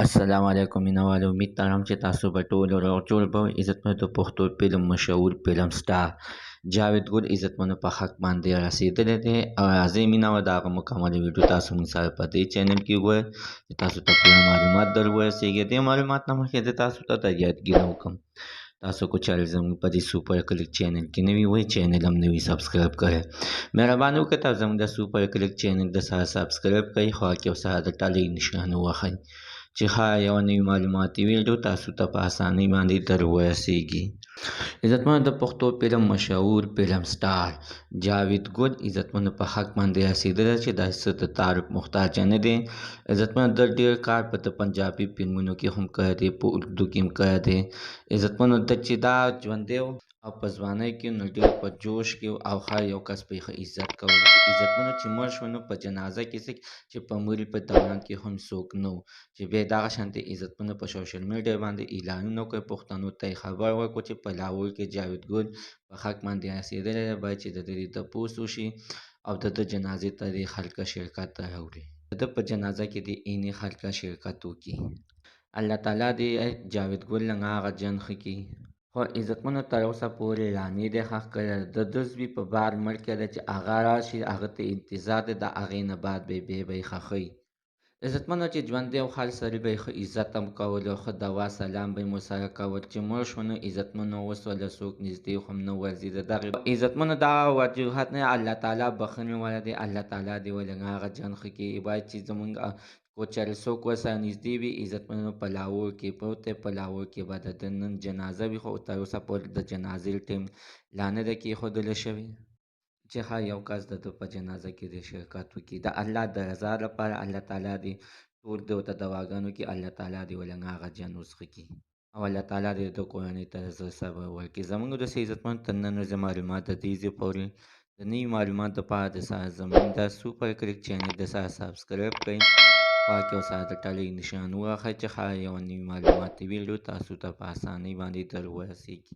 السلام علیکم مینوال امید لرم چې تاسو به ټول روغ جوړ به وئ. عزتمنو د پښتو فلم مشهور فلم سټار جاوید ګل عزتمنو په حق باندې رسېدلی دی او راځئ مینوال د هغه مکمل ویډیو تاسو موږ سره په دې چینل کې وګورئ چې تاسو ته پوره معلومات در ورسېږي. دې معلومات نه مخکې زه تاسو ته د یادګیري وکړم تاسو کو چینل زموږ په دې سوپر کلیک چینل کې نوي وئ چینل هم نوي سبسکرایب کړئ. مهرباني وکړئ تاسو زموږ د سوپر کلیک چینل د سره سبسکرایب کړئ خوا کې او سره د ټلۍ نښان ووهئ چې ښه یوه نوې معلوماتي ویډیو تاسو ته په اسانۍ باندې در ورسېږي. عزتمنو د پښتو فلم مشهور فلم سټار جاوید ګل عزتمنو په حق باندې رسېدلی چې دا څه د تعارف محتاج نه دی. عزتمنو د ډېر کار په د پنجابي فلمونو کې هم کړی دی، په اردو کې هم کړی دی. عزتمنو د چې دا ژوندی او په ځوانۍ کې نو ډېر په جوش کې او هر یو کس په ښه عزت کول. عزتمنو چې مړ شو نو په جنازه کې څه چې په مړي په دوران کې هم څوک نه و چې بیا دغه شانتې عزتمنو په سوشل میډیا باندې اعلانونه وکړل، پښتنو ته یې خبر ورکړو چې په لاهور کې جاوید ګل په حق باندې رسېدلی دی، باید چې د دې تپوس وشي او د ده جنازې ته دې خلکه شرکت ته راوړي، د ده په جنازه کې دې عیني خلکه شرکت وکړي. الله تعالی دې جاوید ګل له هغه جن ښه کړي. خو عزتمنو تر اوسه پورې اعلانې دې ښخ کړی د ده زوی په بار مړ کړی چې هغه راشي، هغه ته انتظار دی، د هغې نه بعد بیا به یې ښخوي. عزتمنو چې ژوندی او هر سړي به یې ښه عزت هم کول او ښه دوا سلام به یې ورسره کول، چې مړ شو نو عزتمنو اوس له څوک نږدې هم نه ورځي. د دغې عزتمنو دغه وجوهات نه الله تعالی بښنې والا دی، الله تعالی دې ولې هغه جن ښه کړي. باید چې زمونږ کو چېرې څوک ورسره نږدې وي عزتمنو په لاهور کې پروت دی، په لاهور کې به د ده نن جنازه وي، خو تر اوسه پورې د جنازې ټیم لا نه ده کېښودلی شوې چې هر یو کس د ده په جنازه کې دې شرکت وکړي. د الله د رضا لپاره الله تعالی دې ټول ده ته دواګانو کې الله تعالی دې ولې هغه جن اوس ښه کړي او الله تعالی دې د کورنۍ ته زړه صبر ورکړي. زموږ د عزتمنو تر نن ورځې معلومات د دې ځای پورې د نوي معلوماتو دپاره د سره زموږ د سوپر کلیک چینل د سره سبسکرایب کړئ، خوا کې او سره د ټلۍ نښان ووهئ چې هر یوه نوي معلوماتي ویډیو تاسو ته په اسانۍ باندې در ورسېږي.